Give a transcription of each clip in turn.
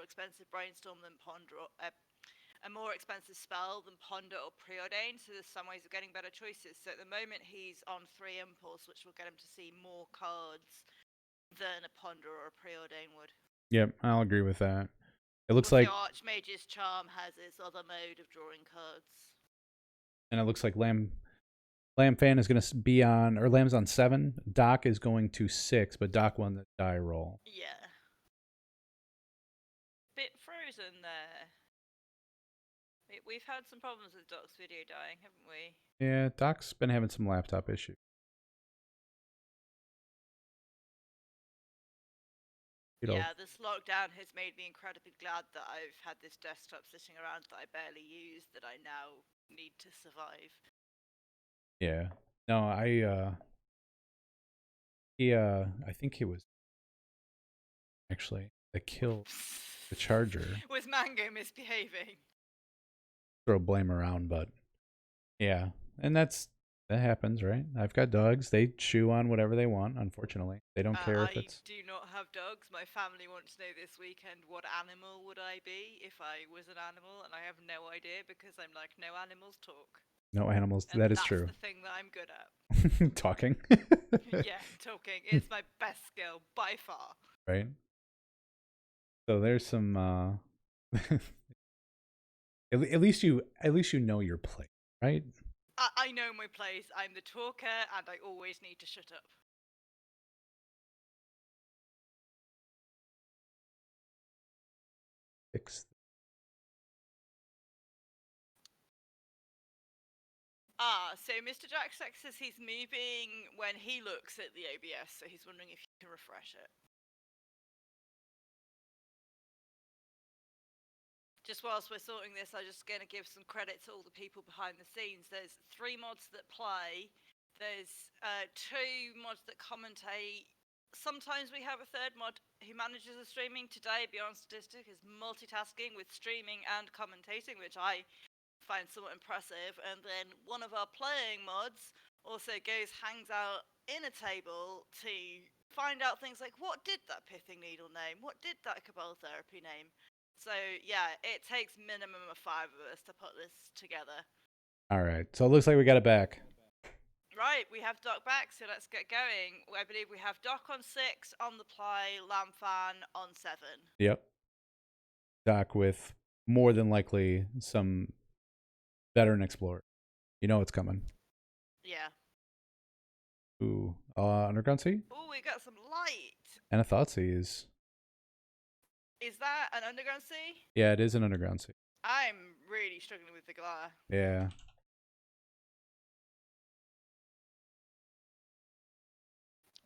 more expensive brainstorm than ponder, or a more expensive spell than ponder or preordain. So there's some ways of getting better choices. So at the moment he's on 3 impulse, which will get him to see more cards than a ponder or a preordain would. Yep, I'll agree with that. It looks Well, the like, Archmage's Charm has its other mode of drawing cards. and it looks like Lamb Fan is going to be on, or Lamb's on 7. Doc is going to 6, but Doc won the die roll. Yeah. Bit frozen there. We've had some problems with Doc's video dying, haven't we? Yeah, Doc's been having some laptop issues. Yeah, this lockdown has made me incredibly glad that I've had this desktop sitting around that I barely use, that I now need to survive. Yeah. No, I think it was actually that killed the charger. Was Mango misbehaving? Throw blame around, but yeah. And that happens, right? I've got dogs. They chew on whatever they want, unfortunately. They don't care if I it's... do not have dogs. My family wants to know this weekend what animal would I be if I was an animal, and I have no idea because I'm like, no animals talk. No animals. And That is that's true. the thing that I'm good at. Talking. Yeah, talking. It's my best skill by far. Right? So there's some at least you know your place, right? I know my place. I'm the talker, and I always need to shut up. Fix. So Mr. Jack says he's moving when he looks at the OBS, so he's wondering if you can refresh it. Just whilst we're sorting this, I'm just going to give some credit to all the people behind the scenes. There's 3 mods that play. There's 2 mods that commentate. Sometimes we have a 3rd mod who manages the streaming. Today, Beyond Statistic is multitasking with streaming and commentating, which I find somewhat impressive. And then one of our playing mods also hangs out in a table to find out things like, what did that Pithing Needle name? What did that Cabal Therapy name? So yeah, it takes minimum of 5 of us to put this together. All right. So it looks like we got it back. Right, we have Doc back, so let's get going. I believe we have Doc on 6, on the play, Lamfan on 7. Yep. Doc with more than likely some veteran explorer. You know it's coming. Yeah. Ooh. Underground Sea? Oh, we got some light. And a Thoughtseize. Is that an Underground Sea? Yeah, it is an Underground Sea. I'm really struggling with the glare. Yeah.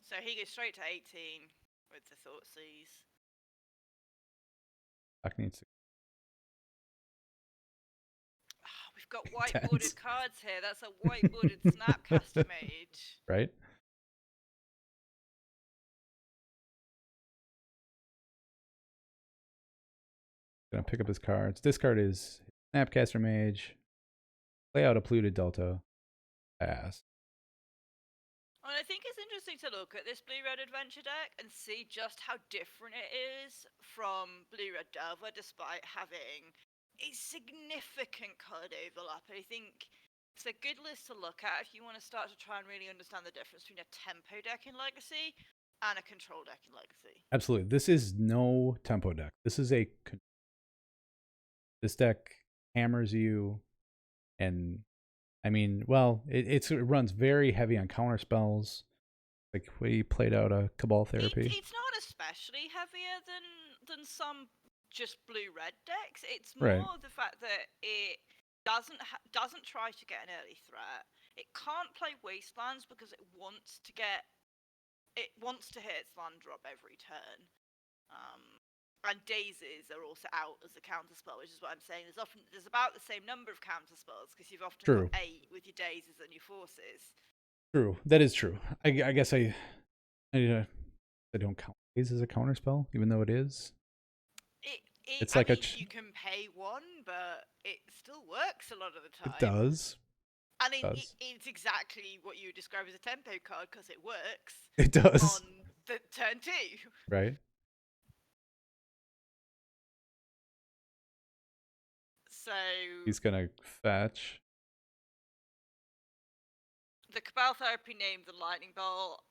So he goes straight to 18 with the Thoughtseize. Doc needs to... We've got whiteboarded cards here. That's a whiteboarded Snapcaster Mage. Right? Gonna pick up his cards. This card is Snapcaster Mage. Play out a Polluted Delta. Pass. And I think it's interesting to look at this Blue-Red Adventure deck and see just how different it is from Blue-Red Delver, despite having a significant card overlap. I think it's a good list to look at if you want to start to try and really understand the difference between a tempo deck in Legacy and a control deck in Legacy. Absolutely. This is no tempo deck. This is a... This deck hammers you, and I mean, well, it runs very heavy on counter spells. Like we played out a Cabal Therapy. It's not especially heavier than some just blue-red decks. It's more the fact that it doesn't try to get an early threat. It can't play Wastelands because it wants to hit its land drop every turn. And Daisies are also out as a counterspell, which is what I'm saying. There's about the same number of counterspells because you've often got 8 with your Daisies and your Forces. True, that is true. I guess I don't count Daisies as a counterspell, even though it is. It's like you can pay 1, but it still works a lot of the time. It does. And it's exactly what you would describe as a tempo card because it works. It does. On the turn 2. Right. So He's gonna fetch. the Cabal Therapy named the Lightning Bolt.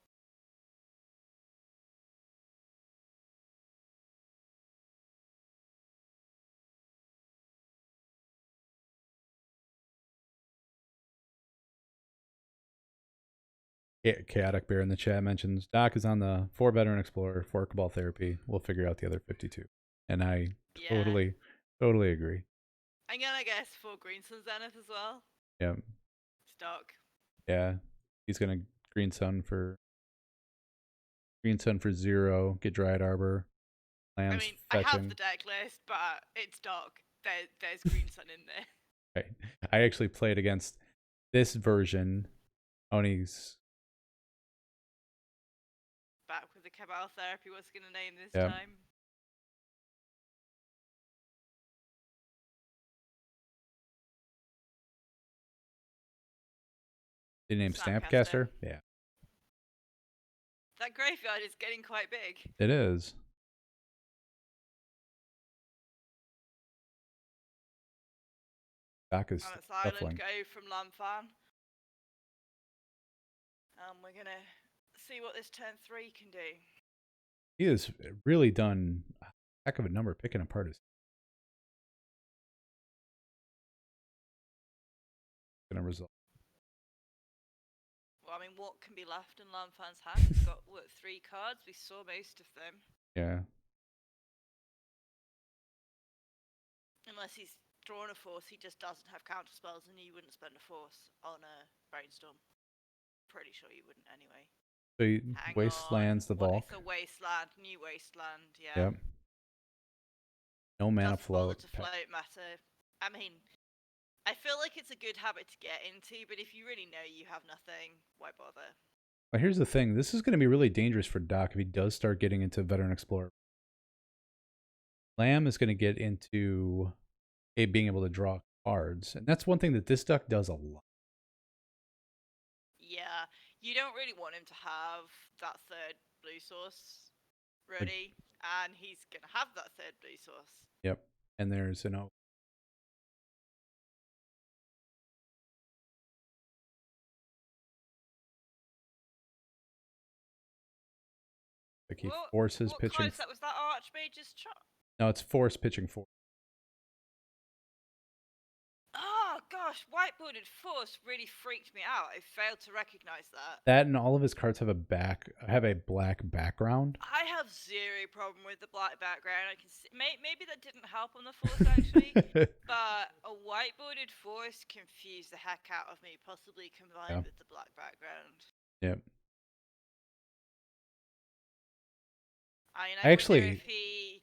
Chaotic Bear in the chat mentions Doc is on the 4 Veteran Explorer, 4 Cabal Therapy. We'll figure out the other 52. And I totally, totally agree. I'm gonna guess 4 Green Sun Zenith as well. Yeah. Stock. Yeah. He's gonna Green Sun for 0, get Dryad Arbor. I Lands mean, fetching. I have the deck list, but it's Doc. There's Green Sun in there. Right. I actually played against this version. Oni's Back with the Cabal Therapy, what's gonna name this Yep. time? They named Snapcaster. Snapcaster. Yeah. That graveyard is getting quite big. It is. Doc is On its island, shuffling. go from Lamfan. We're gonna see what this turn 3 can do. He has really done a heck of a number picking apart his. Gonna result. Well, I mean, what can be left in Lamfan's hand? He's got, what, 3 cards? We saw most of them. Yeah. Unless he's drawn a force, he just doesn't have counter spells, and you wouldn't spend a force on a Brainstorm. Pretty sure you wouldn't anyway. So he Hang wastelands on. the Volk. It's a wasteland, new wasteland, yeah. Yep. No mana Doesn't bother float. to float matter. I mean, I feel like it's a good habit to get into, but if you really know you have nothing, why bother? Well, here's the thing. This is going to be really dangerous for Doc if he does start getting into Veteran Explorer. Lamb is going to get into being able to draw cards. And that's one thing that this deck does a lot. Yeah, you don't really want him to have that 3rd blue source ready, and he's going to have that 3rd blue source. Yep. And there's an like he forces what pitching. What was that Archmage's chart? No, it's force pitching 4. Oh gosh, whiteboarded force really freaked me out. I failed to recognize that. That and all of his cards have a black background. I have 0 problem with the black background. I can see, maybe that didn't help on the force actually, but a whiteboarded force confused the heck out of me, possibly combined with the black background. Yep. I actually,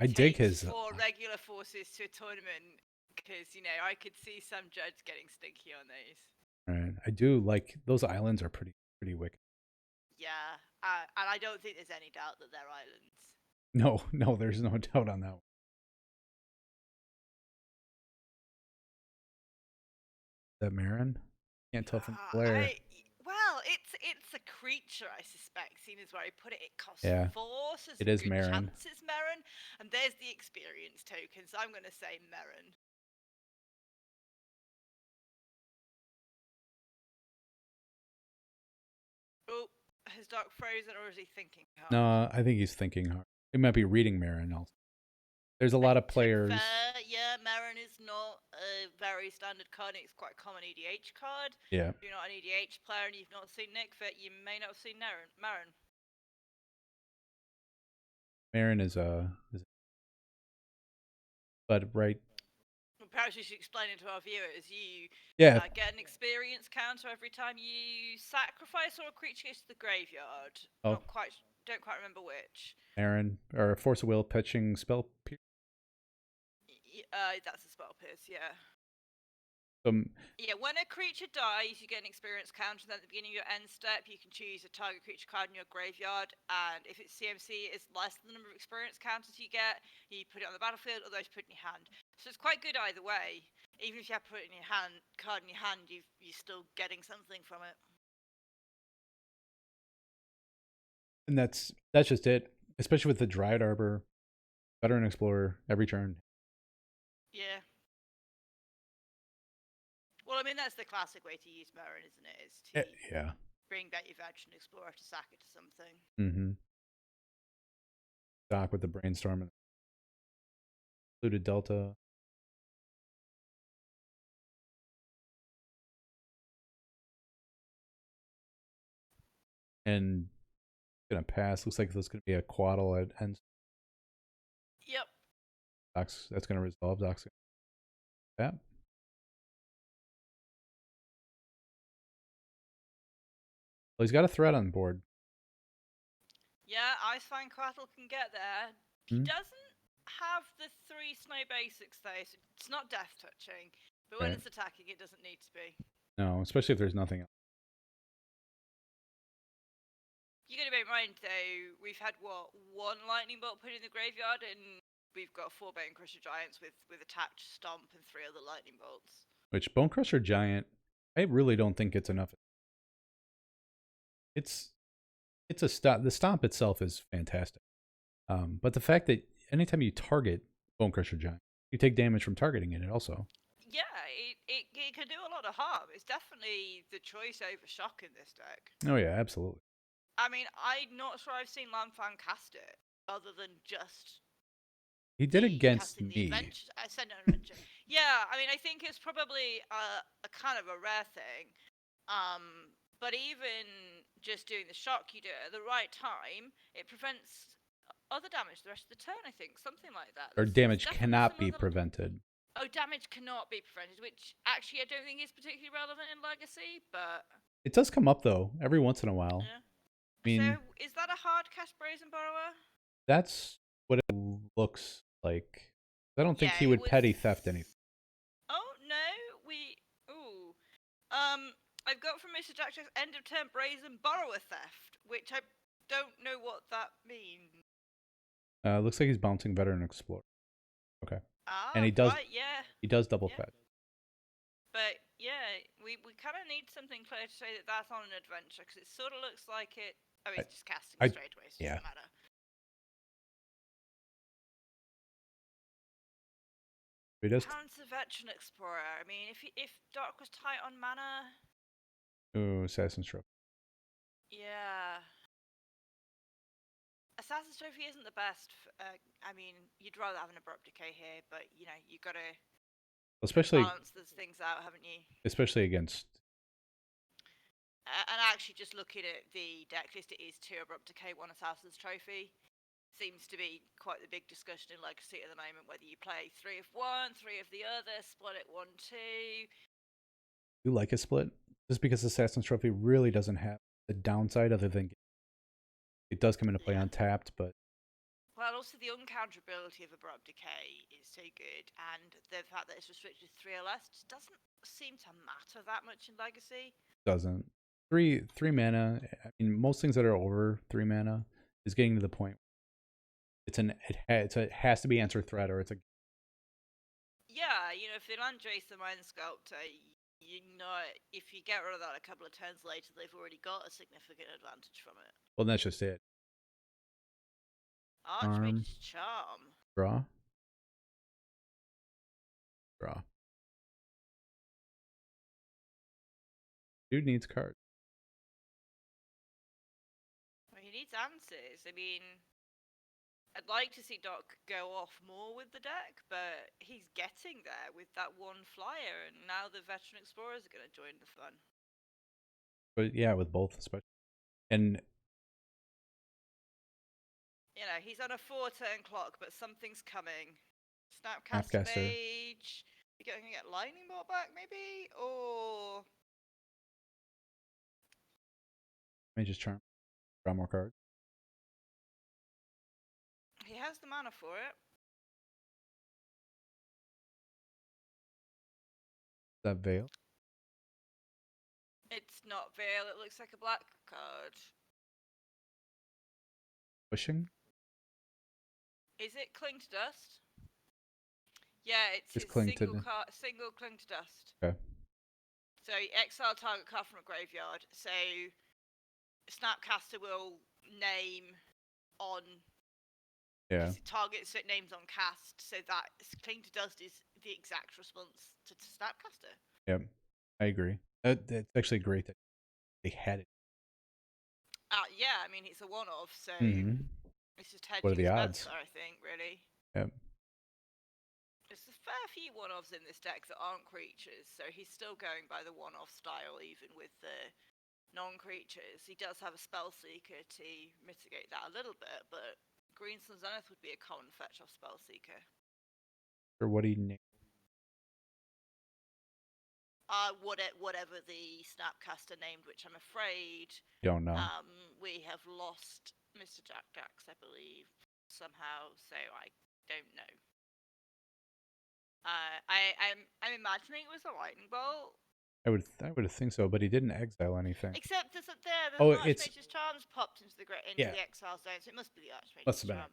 I dig his 4 regular forces to a tournament, because you know I could see some judges getting stinky on these. Right, I do like those islands are pretty wicked. Yeah, and I don't think there's any doubt that they're islands. No, there's no doubt on that one. Is that Marin? Can't tell from the glare. Well, it's a creature, I suspect, seeing as where I put it. It costs 4, so it is Marin. Chance it's Marin, and there's the experience token, so I'm going to say Marin. Oh, has Doc frozen, or is he thinking hard? No, I think he's thinking hard. He might be reading Marin also. There's a lot of players. Yeah, Marin is not a very standard card. It's quite a common EDH card. Yeah. If you're not an EDH player and you've not seen Nick Fit, you may not have seen Marin. Marin is but right. Well, perhaps you should explain it to our viewers. You get an experience counter every time you sacrifice or a creature goes to the graveyard. Don't quite remember which. Marin or Force of Will pitching spell. That's a spell pierce, yeah. Yeah, when a creature dies, you get an experience counter. Then at the beginning of your end step, you can choose a target creature card in your graveyard, and if its CMC is less than the number of experience counters you get, you put it on the battlefield, otherwise put it in your hand. So it's quite good either way. Even if you have to put it in your hand, card in your hand, you're still getting something from it. And that's just it. Especially with the Dryad Arbor, Veteran Explorer every turn. Yeah. Well, I mean, that's the classic way to use Mirren, isn't it? Is to Yeah. bring back your Veteran Explorer to sack it to something. Mm-hmm. Doc with the brainstorm and included Delta. And gonna pass. Looks like there's gonna be a quaddle at end. Yep. Doc's that's gonna resolve. Doc's gonna tap. Well, he's got a threat on board. Yeah, Icefang Quattle can get there. He doesn't have the 3 snow basics though, so it's not death touching. But when Right. it's attacking, it doesn't need to be. No, especially if there's nothing else. You got to bear in mind though, we've had what, 1 lightning bolt put in the graveyard, and we've got 4 Bone Crusher Giants with attached Stomp and 3 other lightning bolts. Which Bone Crusher Giant, I really don't think it's enough. It's a stomp. The stomp itself is fantastic, but the fact that anytime you target Bone Crusher Giant, you take damage from targeting it. Also, Yeah, it can do a lot of harm. It's definitely the choice over Shock in this deck. oh yeah, absolutely. I mean, I'm not sure I've seen Lanfang cast it, other than just He did against casting me. the adventure. Yeah, I mean, I think it's probably a kind of a rare thing. But even just doing the shock, you do it at the right time, it prevents other damage the rest of the turn, I think. Something like that. Or damage cannot be prevented. Oh, damage cannot be prevented, which actually I don't think is particularly relevant in Legacy, but... It does come up, though, every once in a while. Yeah. I mean, so, is that a hard cast Brazen Borrower? That's what it looks like. I don't think he would petty theft anything. Oh, no, Ooh. I've got from Mr. Jack's end of turn Brazen Borrower Theft, which I don't know what that means. Looks like he's bouncing Veteran Explorer. Okay. And he does, He does double fetch. But yeah, we kind of need something clear to say that that's on an adventure, because it sort of looks like it. Oh, he's just casting straight away, so it doesn't matter. He does. Counter Veteran Explorer. I mean, if Doc was tight on mana. Ooh, Assassin's Trophy. Yeah. Assassin's Trophy isn't the best. I mean, you'd rather have an Abrupt Decay here, but you know, you got to balance those things out, haven't you? Especially against. And actually, just looking at the deck list, it is 2 Abrupt Decay, 1 Assassin's Trophy. Seems to be quite the big discussion in Legacy at the moment, whether you play 3 of one, 3 of the other, split it 1-2. You like a split? Just because Assassin's Trophy really doesn't have the downside other than it does come into play untapped, but... Well, also the uncounterability of Abrupt Decay is so good, and the fact that it's restricted to 3 or less doesn't seem to matter that much in Legacy. Doesn't. Three mana, I mean, most things that are over 3 mana is getting to the point. It has to be answer threat, or it's a... Yeah, you know, if they land Jace the Mind Sculptor, you know, if you get rid of that a couple of turns later, they've already got a significant advantage from it. Well, that's just it. Archmage's Charm. Draw. Dude needs cards. Well, he needs answers. I mean, I'd like to see Doc go off more with the deck, but he's getting there with that 1 flyer, and now the Veteran Explorers are going to join the fun. But yeah, with both, especially. And you know, he's on a 4-turn clock, but something's coming. Snapcaster Mage. You're going to get Lightning Bolt back, maybe? Or... Mage's Charm. Draw more cards. He has the mana for it. Is that Veil? It's not Veil, it looks like a black card. Pushing? Is it Cling to Dust? Yeah, it's his single Cling to Dust. Okay. So exile target card from a graveyard. So Snapcaster will name on... Yeah. Targets it names on cast, so that Cling to Dust is the exact response to Snapcaster. Yep. I agree. That's actually great that they had it. Yeah, I mean, it's a one-off, so Mm-hmm. it's just What are hedging the his bets odds? there, I think, really. Yep. There's a fair few one-offs in this deck that aren't creatures, so he's still going by the one-off style, even with the non-creatures. He does have a spell seeker to mitigate that a little bit, but Greensun Zenith would be a common fetch off spell seeker. Or what do you name? Whatever the Snapcaster named, which I'm afraid Don't know. we have lost Mr. Jack Dax, I believe, somehow. So I don't know. I'm imagining it was a lightning bolt. I would think so, but he didn't exile anything. Except there's Oh, an it's Archmage's Charms popped into yeah. the exile zone, so it must be the Must Archmage's have been it. Charm.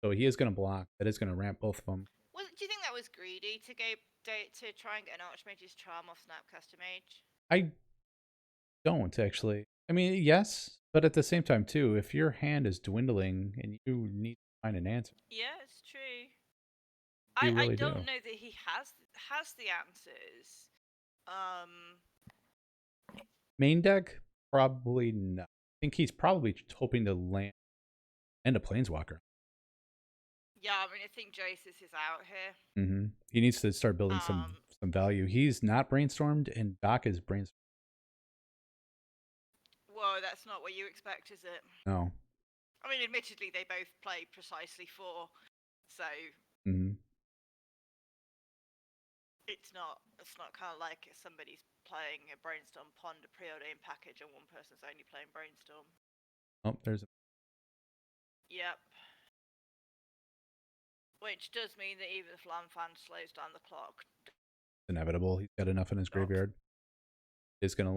So he is going to block. That is going to ramp both of them. Well, do you think that was greedy to try and get an Archmage's Charm off Snapcaster Mage? I don't actually. I mean, yes, but at the same time too, if your hand is dwindling and you need to find an answer, Yeah, it's true. you I really don't do. know that he has the answers. Main deck, probably not. I think he's probably hoping to land and a planeswalker. Yeah, I mean, I think Jace's is out here. Mm-hmm. He needs to start building some value. He's not brainstormed, and Doc is brainstormed. Whoa, that's not what you expect, is it? No. I mean, admittedly, they both play precisely 4, so Mm-hmm. it's not kind of like somebody's playing a Brainstorm Pond, a preordained package, and one person's only playing Brainstorm. Oh, there's. Yep. Which does mean that even if Lanfan slows down the clock, Inevitable. He's got enough in his graveyard. Is going to.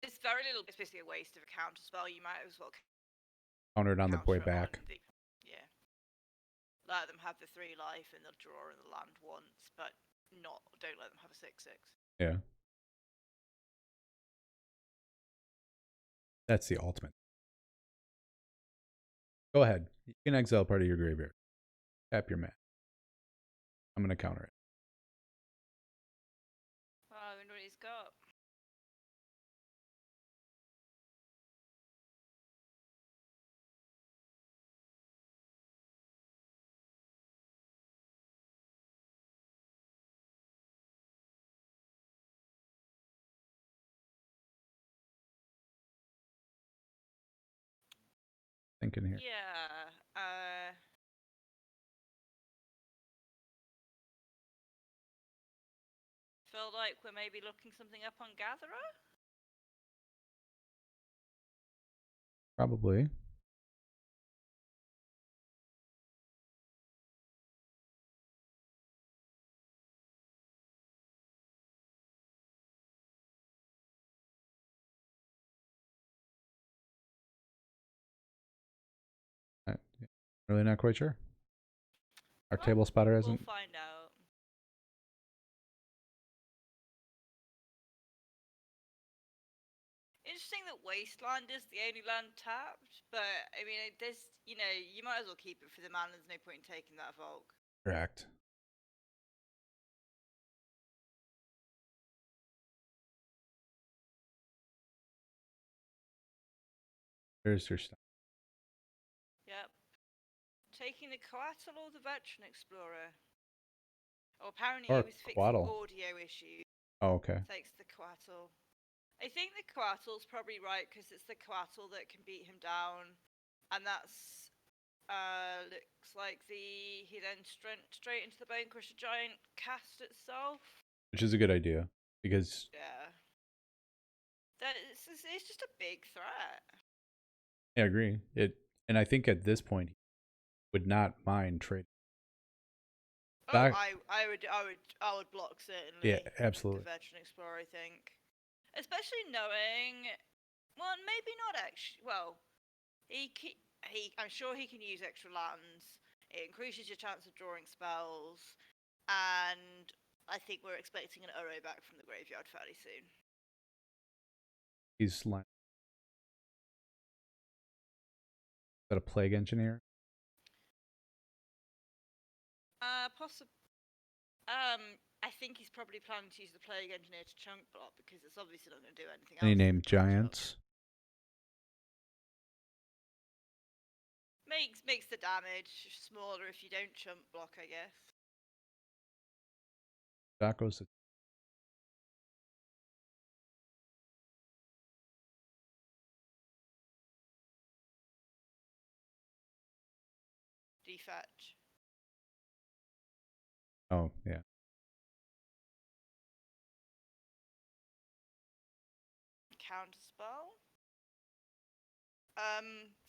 there's very little. It's basically a waste of a counter spell. You might as well Counter it on the counter way it back. on the, yeah. Let them have the 3 life and they'll draw in the land once, but don't let them have a 6/6. Yeah. That's the ultimate. Go ahead. You can exile part of your graveyard. Tap your mana. I'm going to counter it. Well, I wonder what he's got. Thinking here. Yeah. Feel like we're maybe looking something up on Gatherer? Probably. Really not quite sure. Our Well, table spotter hasn't. We'll find out. Interesting that Wasteland is the only land tapped, but I mean, you might as well keep it for the mana. There's no point in taking that Volk. Correct. There's your stuff. Yep. Taking the Coatl or the Veteran Explorer? Oh, apparently Or he was fixing Quaddle. audio issues. Oh, okay. Takes the Coatl. I think the Coatl's probably right because it's the Coatl that can beat him down, and that's looks like he then straight into the Bone Crusher Giant cast itself. Which is a good idea because Yeah, it's just a big threat. I agree. And I think at this point he would not mind trading. Oh, I would block certainly. Yeah, absolutely. The Veteran Explorer, I think, especially knowing, well, maybe not actually. Well, I'm sure he can use extra lands. It increases your chance of drawing spells, and I think we're expecting an Uro back from the graveyard fairly soon. He's like, is that a Plague Engineer? Possible. I think he's probably planning to use the Plague Engineer to chunk block because it's obviously not going to do anything Any else. named giants? Makes the damage smaller if you don't chunk block, I guess. That goes to Defetch. oh yeah. Counterspell.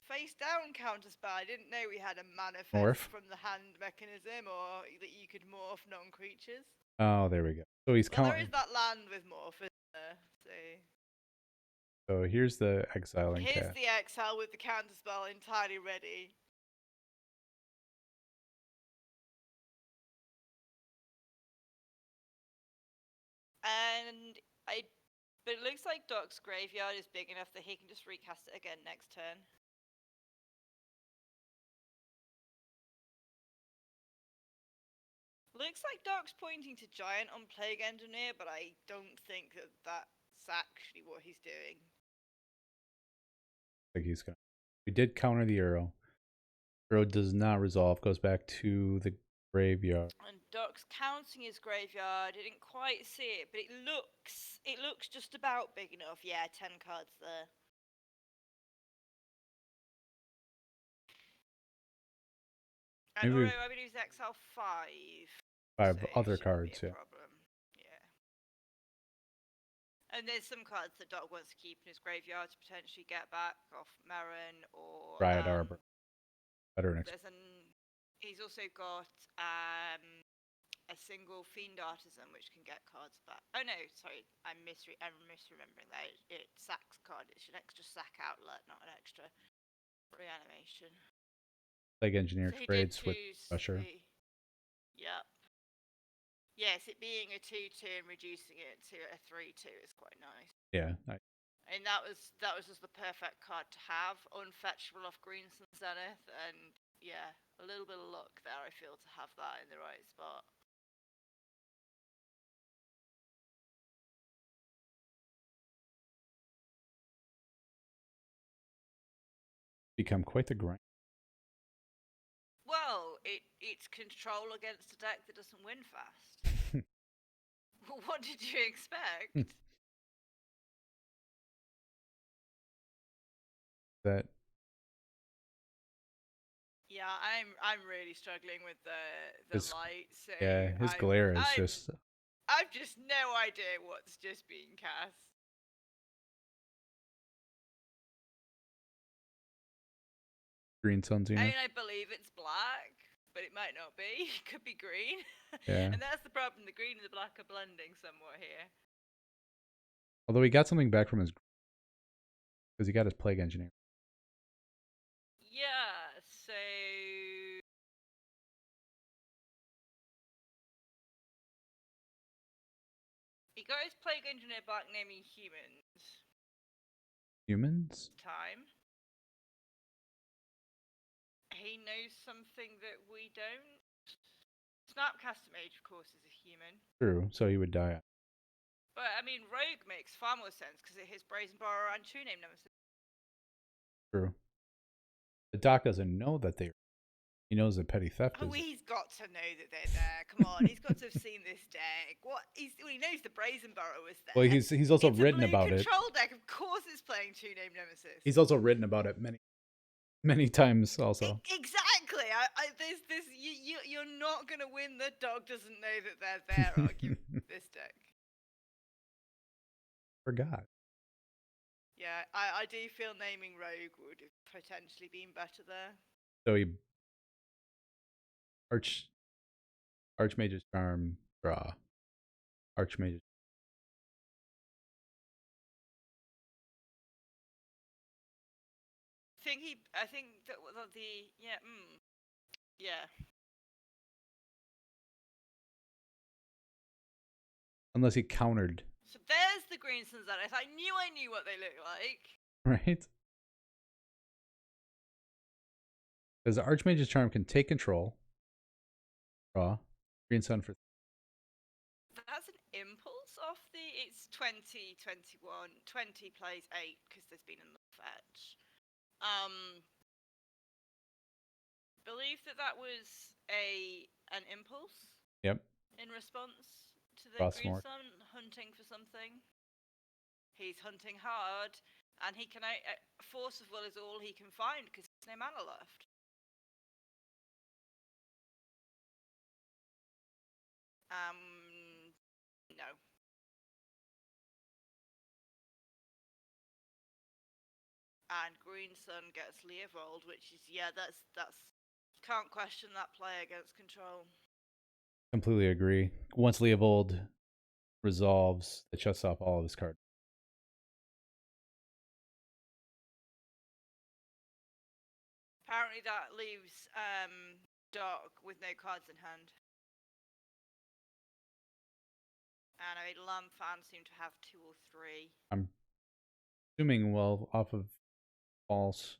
Face down counterspell. I didn't know we had a manifest Morph. from the hand mechanism, or that you could morph non-creatures. Oh, there we go. So he's Well, there is that land with morph, isn't there? So here's the exile and Here's cast. the exile with the counterspell entirely ready. And but it looks like Doc's graveyard is big enough that he can just recast it again next turn. Looks like Doc's pointing to Giant on Plague Engineer, but I don't think that that's actually what he's doing. Like he's gonna. We did counter the arrow. Arrow does not resolve. Goes back to the graveyard. And Doc's counting his graveyard. I didn't quite see it, but it looks just about big enough. Yeah, 10 cards there. And Maybe although I would use XL 5. 5 so other shouldn't cards. be a Yeah. problem. Yeah. And there's some cards that Doc wants to keep in his graveyard to potentially get back off Marin or Riot Arbor. Better there's he's also got a single Fiend Artisan which can get cards back. Oh no, sorry, I'm misremembering that. It sacks card. It's an extra sack outlet, not an extra reanimation. Plague Engineer So trades with Crusher. Yep. Yes, it being a 2/2 and reducing it to a 3/2 is quite nice. Yeah. And that was just the perfect card to have, unfetchable off Greensun Zenith, and yeah, a little bit of luck there. I feel to have that in the right spot. Become quite the grind. Well, it's control against a deck that doesn't win fast. What did you expect? That. Yeah, I'm really struggling with the light. So yeah, his glare is just. I've just no idea what's just being cast. Green Sun Zenith. I mean, I believe it's black, but it might not be. It could be green. Yeah. And that's the problem. The green and the black are blending somewhat here. Although he got something back from his. Because he got his Plague Engineer. Yeah, so. He got his Plague Engineer back naming humans. Humans? Time. He knows something that we don't. Snapcaster Mage, of course, is a human. True, so he would die. But, I mean, Rogue makes far more sense because it hits Brazen Borrower and True Name Nemesis. True. The Doc doesn't know that they're. He knows that petty theft is. Oh, he's got to know that they're there. Come on, he's got to have seen this deck. What? He knows the Brazen Burrow was there. Well, he's also it's written a blue about it. Control deck, of course, it's playing True Name Nemesis. He's also written about it many times. Also, exactly. You're not gonna win. The dog doesn't know that they're there. Arguing this deck. Forgot. Yeah, I do feel naming Rogue would have potentially been better there. So he Archmage's Charm, draw. Archmage's. I think that the yeah. Unless he countered. So there's the Green Sun Zenith. I knew what they look like. Right? Because the Archmage's Charm can take control. Draw. Green Sun for That's an impulse off the. It's 20, 21. 20 plays 8 because there's been another fetch. Believe that was an impulse. Yep. In response to the Cross Green Mork. Sun hunting for something. He's hunting hard, and he can Force of Will is all he can find because there's no mana left. No. And Green Sun gets Leovold, which is that's can't question that play against control. Completely agree. Once Leovold resolves, it shuts off all of his cards. Apparently that leaves Doc with no cards in hand. And I mean, Lam fans seem to have 2 or 3. I'm assuming, well, off of false.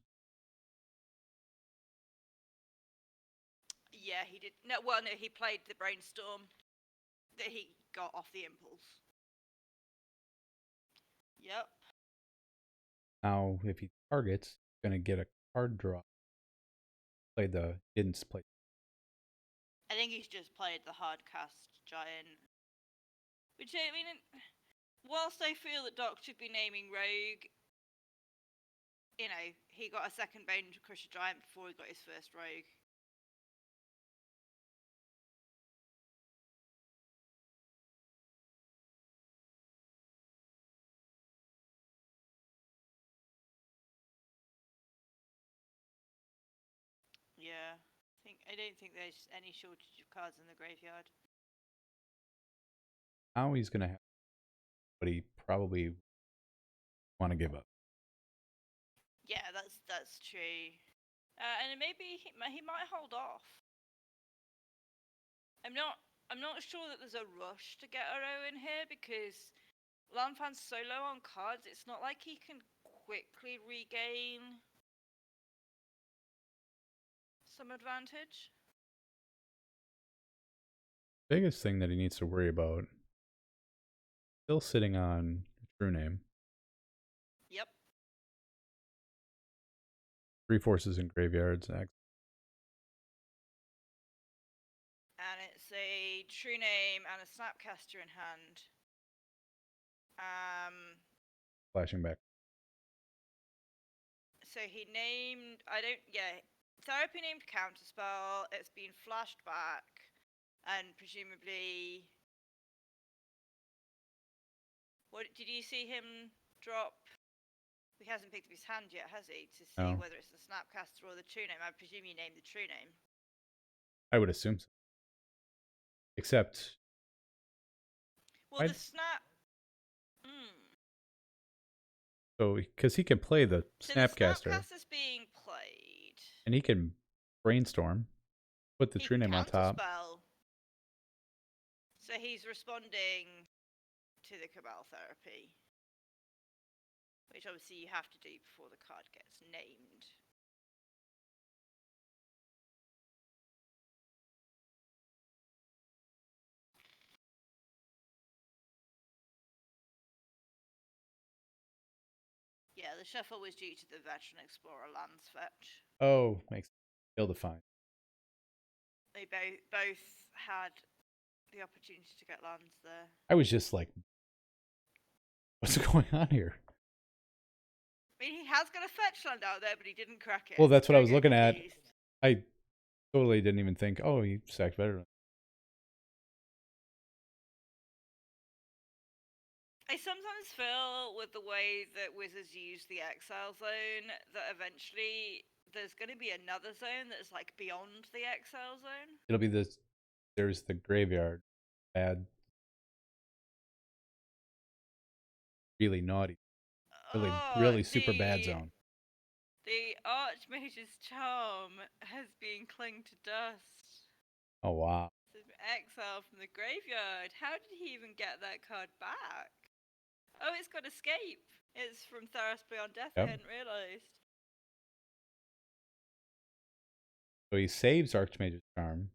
Yeah, he did. No, well, no, he played the Brainstorm that he got off the impulse. Yep. Now, if he targets, he's going to get a card draw. Didn't play. I think he's just played the hardcast giant. Which, I mean, whilst I feel that Doc should be naming Rogue, you know, he got a second Bone Crusher Giant before he got his first Rogue. Yeah, I don't think there's any shortage of cards in the graveyard. Now he's going to have what he probably want to give up. Yeah, that's true. And maybe he might hold off. I'm not sure that there's a rush to get Aro in here because Lanfan's so low on cards. It's not like he can quickly regain some advantage. Biggest thing that he needs to worry about, still sitting on True Name. Yep. 3 forces in graveyards. And it's a True Name and a Snapcaster in hand. Flashing back. So he named. Therapy named Counterspell. It's been flashed back, and presumably. What did you see him drop? He hasn't picked up his hand yet, has he? To see whether it's the Snapcaster or the True Name. I presume you named the True Name. I would assume so. Except. Well, the Snap. So, because he can play the Snapcaster. The Snapcaster's being played. And he can brainstorm. Put the True Name on top. So he's responding to the Cabal Therapy. Which obviously you have to do before the card gets named. Yeah, the shuffle was due to the Veteran Explorer lands fetch. Oh, makes ill-defined. They both had the opportunity to get lands there. I was just like, what's going on here? I mean, he has got a fetch land out there, but he didn't crack it. Well, that's what I was looking at. I totally didn't even think, oh, he sacked Veteran. I sometimes feel with the way that Wizards use the Exile Zone that eventually there's going to be another zone that's like beyond the Exile Zone. It'll be this. There's the Graveyard. Bad. Really naughty. Really super bad zone. The Archmage's Charm has been clinged to dust. Oh, wow. It's exiled from the graveyard. How did he even get that card back? Oh, it's got Escape. It's from Theros Beyond Death. Yep. I hadn't realised. So he saves Archmage's Charm.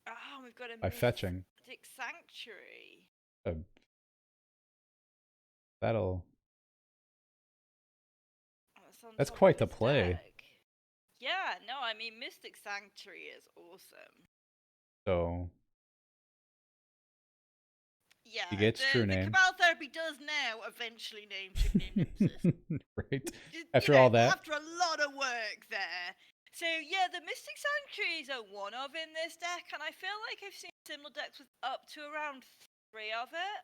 Oh, we've got a by fetching. Mystic Sanctuary. That'll. That's Top quite of the his play. deck. Yeah, no, I mean Mystic Sanctuary is awesome. So yeah, he gets true the name. Cabal Therapy does now eventually name Nimbus. Right. Just, After all that. After a lot of work there. So yeah, the Mystic Sanctuary is a one of in this deck, and I feel like I've seen similar decks with up to around 3 of it.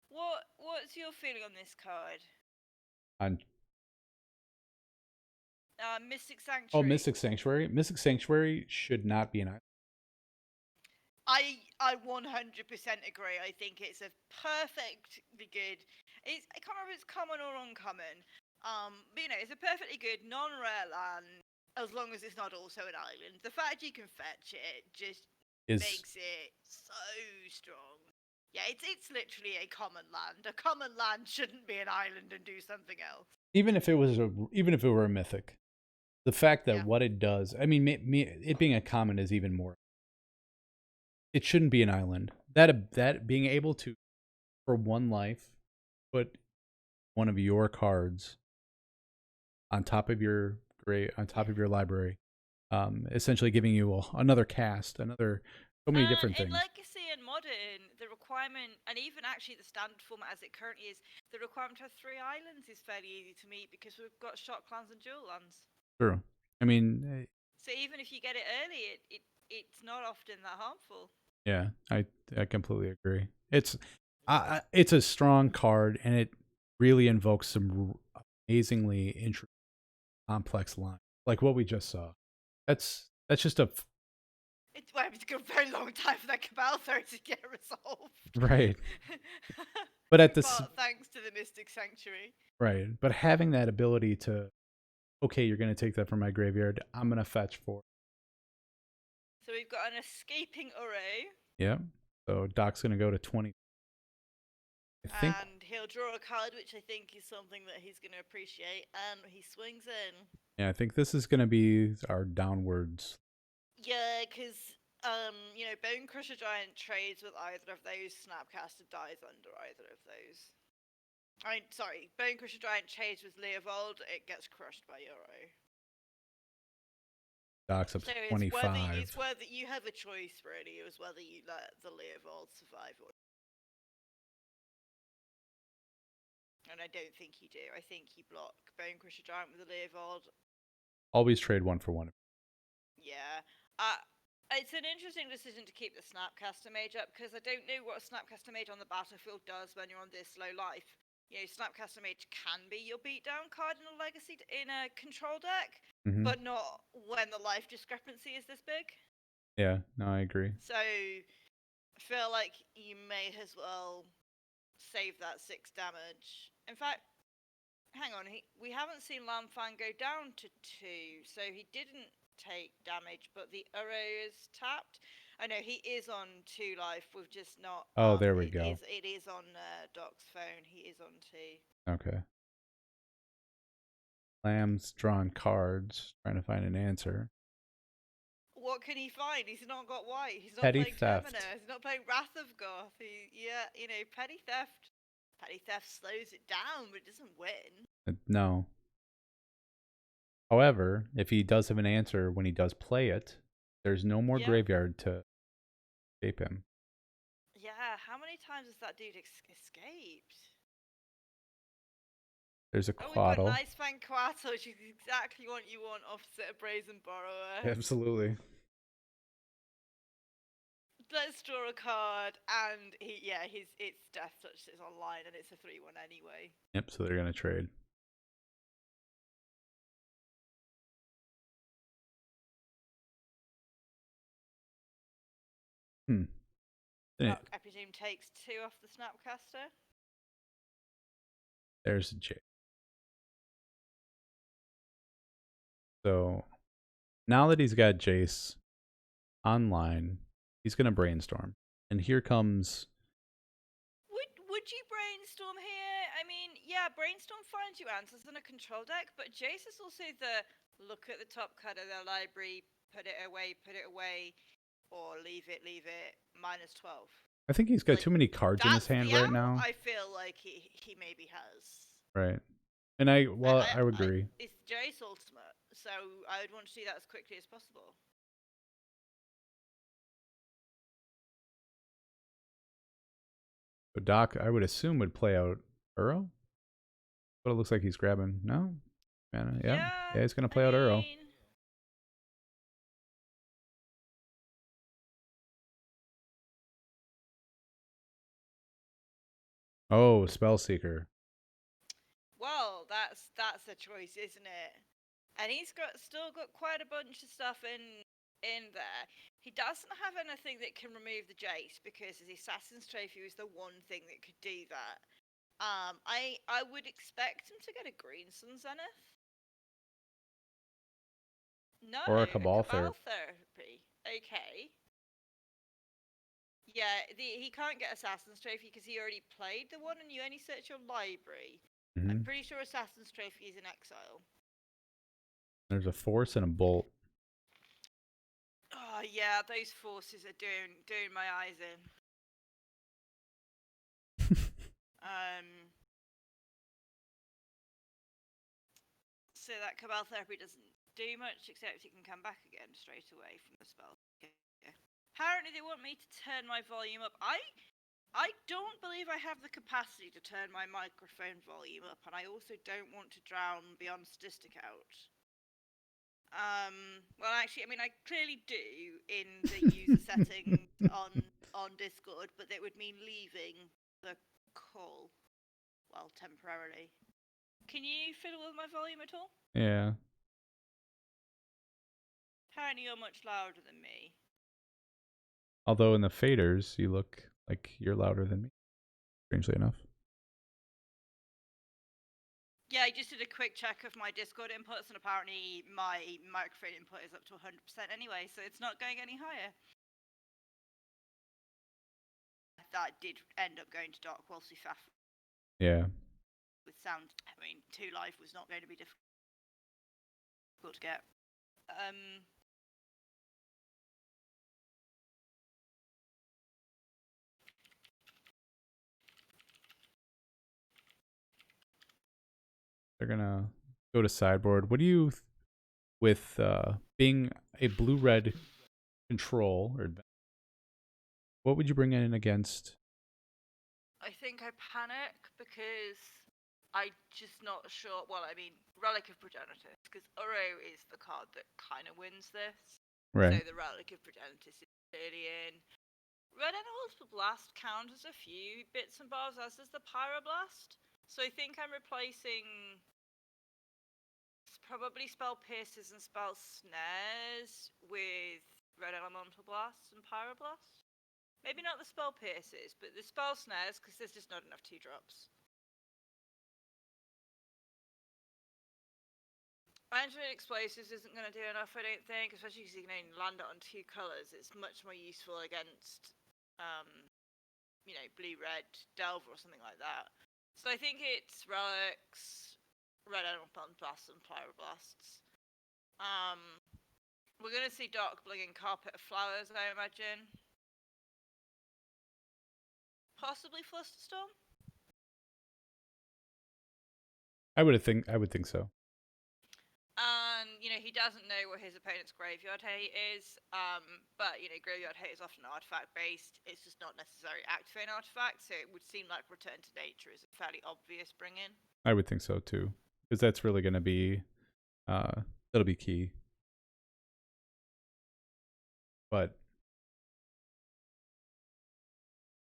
What's your feeling on this card? On Mystic Sanctuary. Oh, Mystic Sanctuary. Mystic Sanctuary should not be an island. I 100% agree. I think it's a perfectly good. I can't remember if it's common or uncommon. But it's a perfectly good non-rare land as long as it's not also an island. The fact you can fetch it just makes it so strong. Yeah, it's literally a common land. A common land shouldn't be an island and do something else. Even if it were a mythic, the fact that what it does, I mean, it being a common is even more. It shouldn't be an island. That being able to, for 1 life, put one of your cards on top of your library, essentially giving you another cast, so many different things. In Legacy and Modern, the requirement, and even actually the standard format as it currently is, the requirement to have 3 islands is fairly easy to meet because we've got shot clans and dual lands. True. I mean, so even if you get it early, it's not often that harmful. Yeah, I completely agree. It's a strong card, and it really invokes some amazingly interesting, complex lines, like what we just saw. That's just a. It's took a very long time for that Cabal Therapy to get resolved. Right. But at thanks to the Mystic Sanctuary. Right, but having that ability to, okay, you're going to take that from my graveyard. I'm going to fetch 4. So we've got an escaping Uro. Yeah. So Doc's going to go to 20. And he'll draw a card, which I think is something that he's going to appreciate, and he swings in. Yeah, I think this is going to be our downwards. Yeah, because, Bone Crusher Giant trades with either of those, Snapcaster dies under either of those. Bone Crusher Giant trades with Leovold, it gets crushed by Uro. Doc's up to 25. It's whether you have a choice, really. It was whether you let the Leovold survive or. And I don't think you do. I think you block Bone Crusher Giant with a Leovold. Always trade 1 for 1. Yeah. It's an interesting decision to keep the Snapcaster Mage up, because I don't know what a Snapcaster Mage on the battlefield does when you're on this low life. Snapcaster Mage can be your beatdown card in a Legacy in a control deck, but not when the life discrepancy is this big. Yeah, no, I agree. So I feel like you may as well save that 6 damage. In fact, hang on, we haven't seen Lamfang go down to 2, so he didn't take damage, but the Uro is tapped. I know he is on 2 life. We've just not. Oh, there we go. It is on Doc's phone. He is on 2. Okay. Lamb's drawing cards, trying to find an answer. What can he find? He's not got white. He's not Petty playing theft. Termina. He's not playing Wrath of Goth. Petty theft. Petty theft slows it down, but it doesn't win. No. However, if he does have an answer when he does play it, there's no more graveyard to escape him. Yeah, how many times has that dude escaped? There's a We've Quaddle. got Nice Fang Quaddle, which is exactly what you want opposite a Brazen Borrower. Absolutely. Let's draw a card, and it's Death Touch is online, and it's a 3/1 anyway. Yep, so they're gonna trade. I presume takes 2 off the Snapcaster. There's a J. So now that he's got Jace online, he's gonna brainstorm, and here comes. Would you brainstorm here? I mean, yeah, brainstorm finds you answers in a control deck, but Jace is also the look at the top card of their library, put it away, or leave it -12. I think he's got Like, too many cards in his that's hand the right out now. I feel like he maybe has. Right. And I would agree. It's Jace ultimate, so I would want to do that as quickly as possible. But Doc, I would assume, would play out Uro. But it looks like he's grabbing. No? Mana. Yeah. Yeah, he's going to play out Uro. Oh, Spellseeker. Well, that's a choice, isn't it? And he's still got quite a bunch of stuff in there. He doesn't have anything that can remove the Jace because his Assassin's Trophy was the one thing that could do that. I would expect him to get a Green Sun Zenith. No, Or a a Cabal Therapy. Okay. Yeah, he can't get Assassin's Trophy because he already played the one and you only search your library. I'm pretty sure Assassin's Trophy is in exile. There's a Force and a Bolt. Oh yeah, those forces are doing my eyes in. So that Cabal Therapy doesn't do much except it can come back again straight away from the spell. Apparently they want me to turn my volume up. I don't believe I have the capacity to turn my microphone volume up, and I also don't want to drown Beyond Statistic out. Well, actually, I mean, I clearly do in the user settings on Discord, but that would mean leaving the call, well, temporarily. Can you fiddle with my volume at all? Yeah. Apparently you're much louder than me. Although in the faders, you look like you're louder than me, strangely enough. Yeah, I just did a quick check of my Discord inputs, and apparently my microphone input is up to 100% anyway, so it's not going any higher. That did end up going to Doc whilst we faffed. Yeah. With sound, I mean, 2 Live was not going to be difficult to get. They're gonna go to sideboard. What do you, with being a blue-red control, or what would you bring in against? I think I panic because I'm just not sure. Well, I mean, Relic of Progenitus, because Uro is the card that kind of wins this. Right. So the Relic of Progenitus is clearly in. Red Animals Blast counters a few bits and bobs, as does the Pyroblast. So I think I'm replacing probably Spell Pierces and Spell Snares with Red Elemental Blasts and Pyroblast. Maybe not the Spell Pierces, but the Spell Snares, because there's just not enough 2-drops. Antidote Explosives isn't going to do enough, I don't think, especially because you can only land it on 2 colours. It's much more useful against, you know, blue-red Delver or something like that. So I think it's Relics, Red Elemental Blasts, and Pyroblasts. We're going to see Doc bringing Carpet of Flowers, I imagine. Possibly Flusterstorm? I would think so. And, you know, he doesn't know what his opponent's graveyard hate is, but, you know, graveyard hate is often artifact-based. It's just not necessarily activate an artifact, so it would seem like Return to Nature is a fairly obvious bring-in. I would think so, too. Because that's really going to be, that'll be key. But,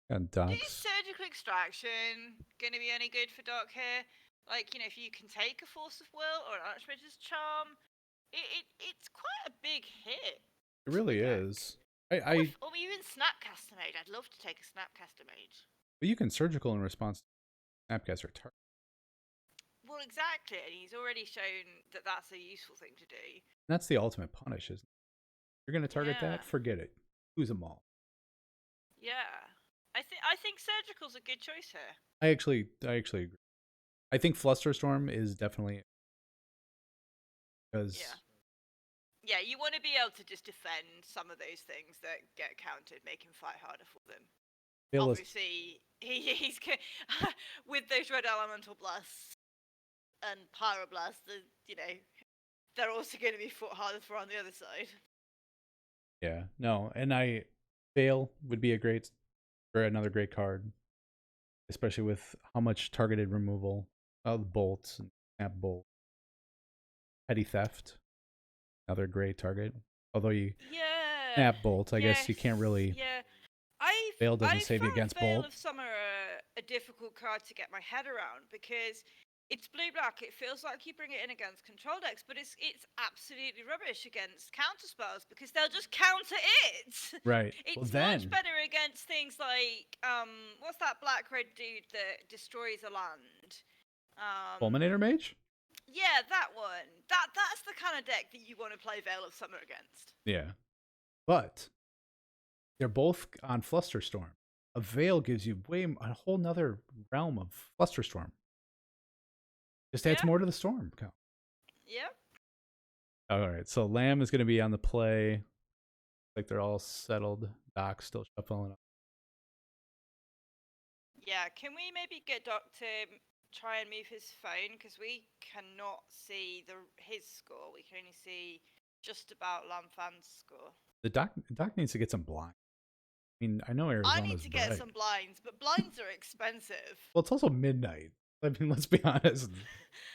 and Doc's... Is Surgical Extraction going to be any good for Doc here? Like, you know, if you can take a Force of Will or an Archmage's Charm, it's quite a big hit. It really is. Or even Snapcaster Mage. I'd love to take a Snapcaster Mage. But you can surgical in response to Snapcaster target. Well, exactly, and he's already shown that that's a useful thing to do. And that's the ultimate punish, isn't it? You're going to target that? Forget it. Lose them all. Yeah. I think Surgical's a good choice here. I actually agree. I think Flusterstorm is definitely, because Yeah, you want to be able to just defend some of those things that get countered, make him fight harder for them. Veil is Obviously, he's with those red elemental blasts and pyroblasts. They're also going to be fought harder for on the other side. yeah, no, and Veil would be another great card, especially with how much targeted removal of bolts and snap bolt. Petty theft, another great target. Although you Yeah. snap bolt, I guess you can't really. Yeah. Veil doesn't I save you found against Veil bolt. of Summer a difficult card to get my head around because it's blue-black. It feels like you bring it in against control decks, but it's absolutely rubbish against counter spells because they'll just counter it. Right. It's much better against things like what's that black-red dude that destroys a land? Fulminator Mage? Yeah, that one. That's the kind of deck that you want to play Veil of Summer against. Yeah. But they're both on Flusterstorm. A Veil gives you a whole nother realm of Flusterstorm. Just adds more to the storm count. Yeah. All right, so Lamb is going to be on the play. Like they're all settled. Doc's still shuffling up. Yeah, can we maybe get Doc to try and move his phone? Because we cannot see his score. We can only see just about Lamfan's score. The Doc needs to get some blinds. I mean, I know Arizona's I need to get some blinds, but blinds are expensive. Well, it's also midnight. I mean, let's be honest.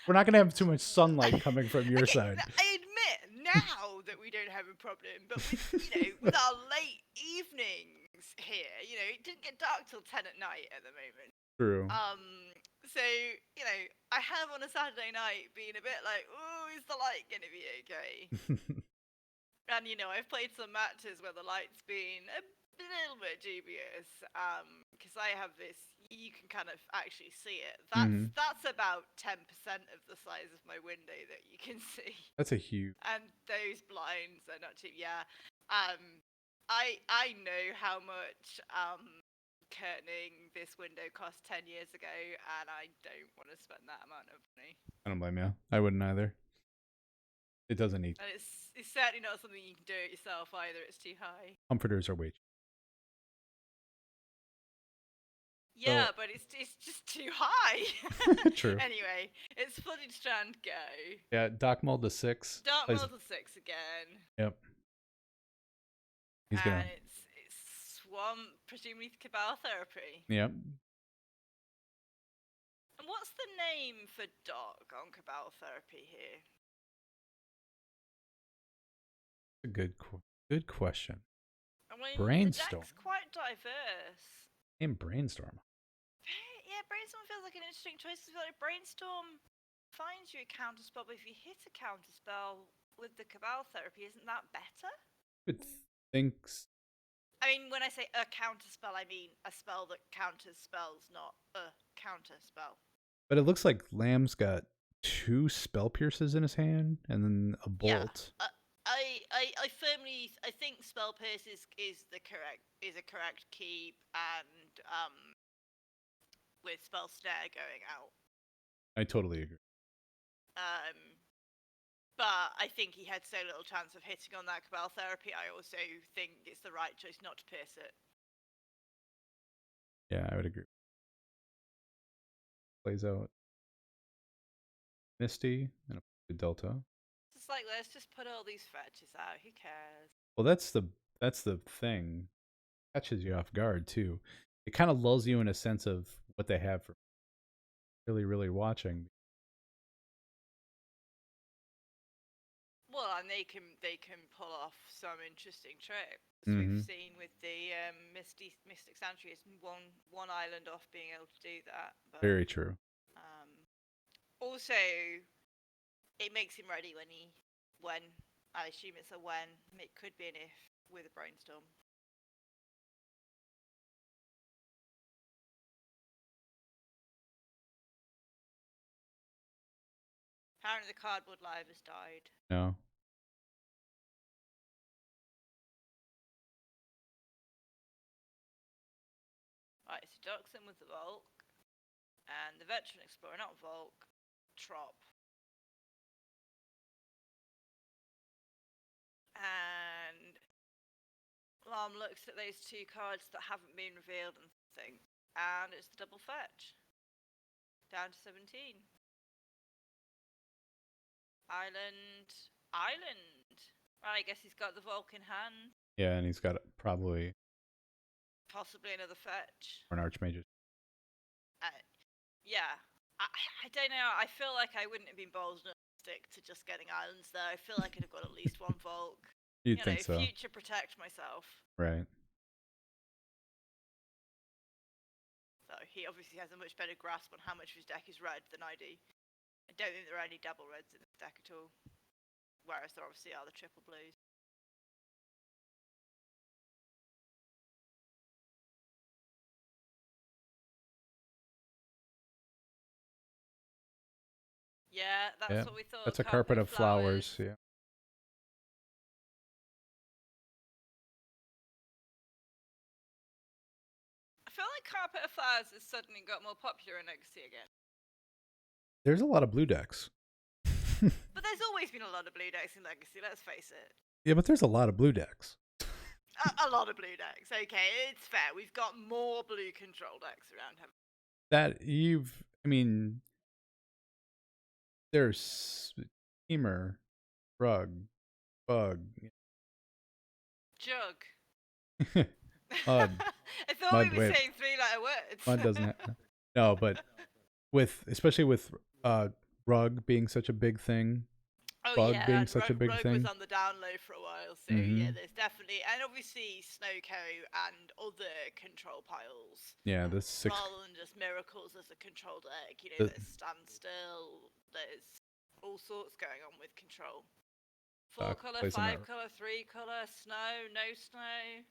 We're not going to have too much sunlight coming from your side. I admit now that we don't have a problem, but with our late evenings here, it didn't get dark till 10 at night at the moment. True. So, I have on a Saturday night been a bit like, oh, is the light going to be okay? And, I've played some matches where the light's been a little bit dubious, because I have this, you can kind of actually see it. That's about 10% of the size of my window that you can see. That's a huge. And those blinds are not cheap. Yeah. I know how much curtaining this window cost 10 years ago, and I don't want to spend that amount of money. I don't blame you. I wouldn't either. It doesn't need. And it's certainly not something you can do it yourself either. It's too high. Comforters are way. Yeah, but it's just too high. True. Anyway, it's Flooded Strand go. Yeah, Dark Mold to 6. Dark Mold to 6 again. Yep. He's gonna. It's Swamp, presumably Cabal Therapy. Yep. And what's the name for Doc on Cabal Therapy here? A good question. I mean, Brainstorm. The deck's quite diverse. Name Brainstorm. Yeah, Brainstorm feels like an interesting choice. I feel like Brainstorm finds you a counterspell, but if you hit a counterspell with the Cabal Therapy, isn't that better? I would think. I mean, when I say a counterspell, I mean a spell that counters spells, not a counterspell. But it looks like Lamb's got 2 Spell Pierces in his hand, and then a bolt. Yeah. I think Spell Pierce is a correct keep, and with Spell Snare going out. I totally agree. But I think he had so little chance of hitting on that Cabal Therapy. I also think it's the right choice not to pierce it. Yeah, I would agree. Plays out Misty and a Delta. It's like, let's just put all these fetches out. Who cares? Well, that's the thing. Catches you off guard too. It kind of lulls you in a sense of what they have for really, really watching. Well, and they can pull off some interesting tricks. We've seen with the Mystic Sanctuary, it's one island off being able to do that. But, very true. Also, it makes him ready when I assume it's a when. It could be an if with a Brainstorm. Apparently, the Cardboard Live has died. No. Right, so Doxin with the Volk, and the Veteran Explorer, not Volk, Trop. Mom looks at those two cards that haven't been revealed and thinks, and it's the double fetch. Down to 17. Island. Well, I guess he's got the Volk in hand. Yeah, and he's got probably Possibly another fetch. an Archmage. Yeah. I don't know. I feel like I wouldn't have been bold enough to stick to just getting islands there. I feel like I'd have got at least one Volk. You'd think so. Future protect myself. Right. So he obviously has a much better grasp on how much of his deck is red than I do. I don't think there are any double reds in this deck at all. Whereas there obviously are the triple blues. Yeah, that's what we thought. That's a carpet of flowers. Yeah. I feel like carpet of flowers has suddenly got more popular in Legacy again. There's a lot of blue decks. But there's always been a lot of blue decks in Legacy, let's face it. Yeah, but there's a lot of blue decks. A lot of blue decks. Okay, it's fair. We've got more blue control decks around him. There's Steamer, Rug, Bug, Jug. Mud. I thought we were saying 3-letter words. Mud doesn't have. No, but especially with Rug being such a big thing. Bug being such a big thing. Rug was on the down low for a while, so yeah, there's definitely, and obviously Snowco and other control piles. Yeah, this 6. Rather than just miracles as a control deck, there's standstill, there's all sorts going on with control. 4 color, 5 color, 3 color, snow, no snow.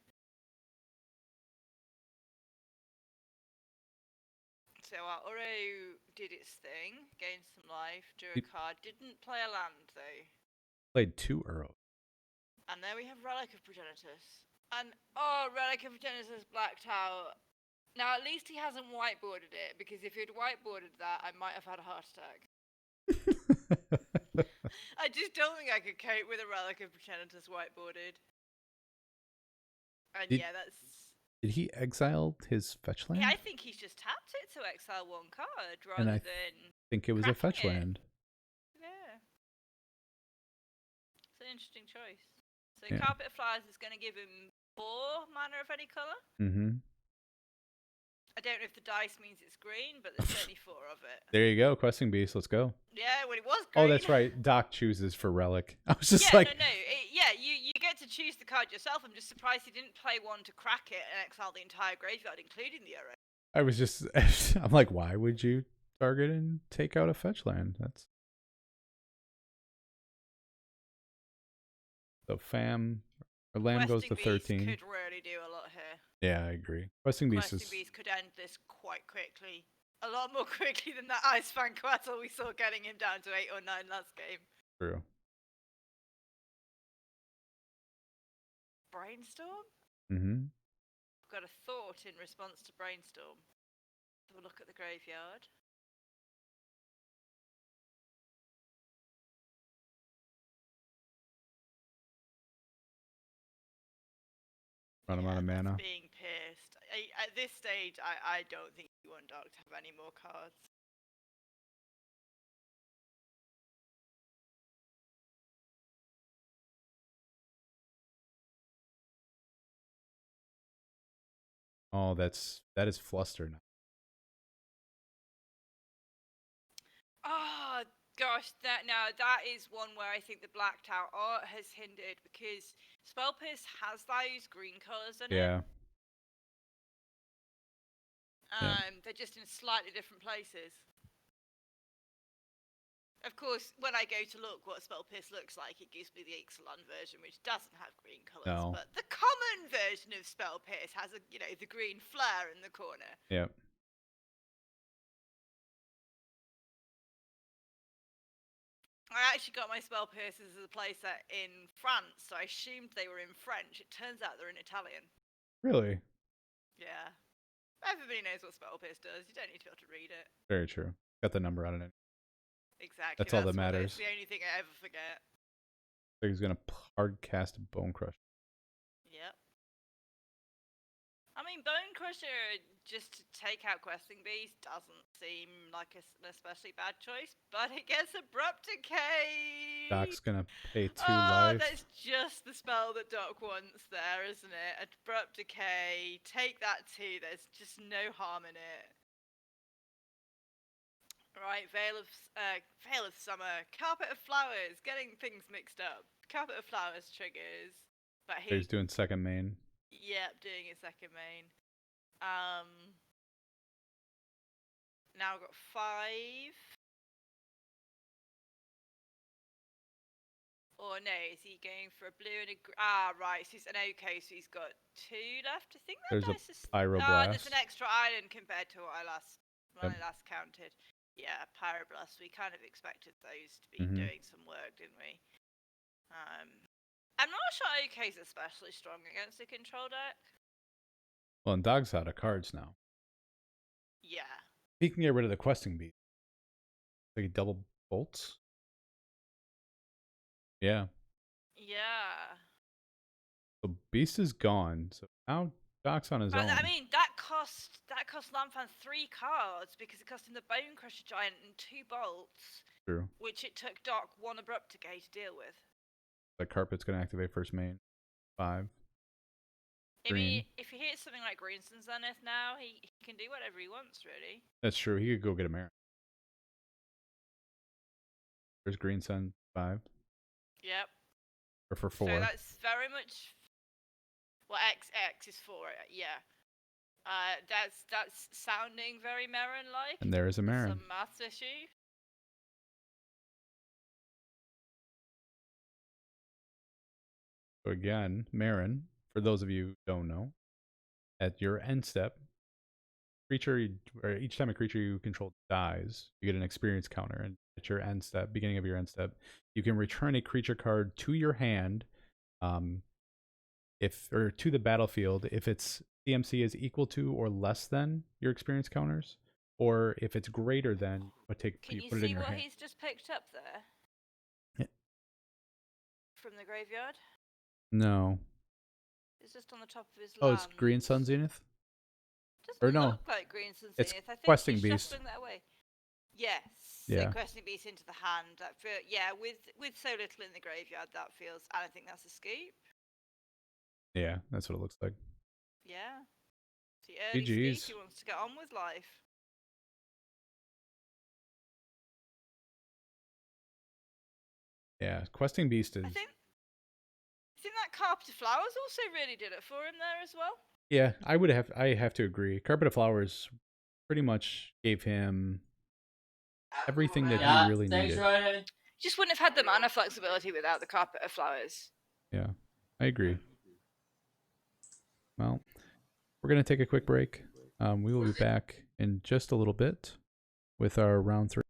So our Uro did its thing, gained some life, drew a card, didn't play a land though. Played 2 Uro. And there we have Relic of Progenitus. And Relic of Progenitus blacked out. Now at least he hasn't whiteboarded it, because if he'd whiteboarded that, I might have had a heart attack. I just don't think I could cope with a Relic of Progenitus whiteboarded. And that's... Did he exile his fetch land? Yeah, I think he's just tapped it to exile 1 card rather than. I think it was a fetch land. Yeah. It's an interesting choice. So Carpet of Flowers is going to give him 4 mana of any colour. Mm-hmm. I don't know if the dice means it's green, but there's certainly 4 of it. There you go, Questing Beast. Let's go. Yeah, well, it was green. Oh, that's right. Doc chooses for Relic. I was just No. You get to choose the card yourself. I'm just surprised he didn't play one to crack it and exile the entire graveyard, including the array. I was just... I'm like, why would you target and take out a fetch land? That's... So Fam... Or Lamb goes to 13. Beast could really do a lot here. Yeah, I agree. Questing Beast could end this quite quickly. A lot more quickly than that Ice Fan Quetzal we saw getting him down to 8 or 9 last game. True. Brainstorm? Mm-hmm. I've got a thought in response to Brainstorm. Have a look at the graveyard. Run him out of mana. Being pissed. At this stage, I don't think you want Dark to have any more cards. Oh, that is Fluster now. Oh gosh, that is one where I think the blacked out art has hindered, because Spell Pierce has those green colours in it. They're just in slightly different places. Of course, when I go to look what Spell Pierce looks like, it gives me the Ixalan version, which doesn't have green colours. No. But the common version of Spell Pierce has the green flare in the corner. Yep. I actually got my Spell Piercers as a playset in France, so I assumed they were in French. It turns out they're in Italian. Really? Yeah. Everybody knows what Spell Pierce does. You don't need to be able to read it. Very true. Got the number out of it. Exactly. That's all that matters. That's the only thing I ever forget. So he's going to hard cast Bone Crush. Yep. mean, Bone Crusher, just to take out Questing Beast, doesn't seem like an especially bad choice, but it gets Abrupt Decay! Doc's gonna pay 2 Oh, life. that's just the spell that Doc wants there, isn't it? Abrupt Decay, take that too, there's just no harm in it. Right, Veil of Summer, Carpet of Flowers, getting things mixed up. Carpet of Flowers triggers, but He's doing second main. Yep, doing his second main. Now I've got 5. Or no, is he going for a blue and a right, so he's an okay, so he's got 2 left. I think that There's a dice is there's an Pyroblast. extra island compared to what I Yep. last counted. Yeah, Pyroblast. We kind of expected those to be Mhm. doing some work, didn't we? I'm not sure OK's especially strong against the control deck. Well, and Dog's out of cards now. Yeah. He can get rid of the Questing Beast. Like he double bolts. Yeah. Yeah. The Beast is gone, so now Doc's on his own. I mean, that cost Lamphan 3 cards because it cost him the Bone Crusher Giant and 2 bolts. True. Which it took Doc 1 Abrupt Decay to deal with. The Carpet's gonna activate first main. 5. I mean, if he hits something like Green Sun Zenith now, he can do whatever he wants, really. That's true. He could go get a Mara. There's Green Sun 5. Yep. Or for 4. So that's very much. Well, X is 4. Yeah. That's sounding very Marin-like. And there is a Marin. Some maths issue. So again, Marin, for those of you who don't know, at your end step, each time a creature you control dies, you get an experience counter. And at your end step, beginning of your end step, you can return a creature card to your hand, or to the battlefield if its CMC is equal to or less than your experience counters, or if it's greater than, you put it in your hand. Can you see what he's just picked up there? Yeah. From the graveyard? No. It's just on the top of his Oh, land. it's Green Sun Zenith? Doesn't look like Green Sun It's Zenith. I think Questing he's Beast. shuffling that away. Yes. Yeah. So Questing Beast into the hand. With so little in the graveyard, that feels. I don't think that's a scoop. Yeah, that's what it looks like. Yeah. The early GG's. scoop. He wants to get on with life. Yeah, Questing Beast is. I think that Carpet of Flowers also really did it for him there as well. Yeah, I have to agree. Carpet of Flowers pretty much gave him everything that he really needed. Ryan. Just wouldn't have had the mana flexibility without the Carpet of Flowers. Yeah, I agree. Well, we're going to take a quick break. We will be back in just a little bit with our round 3.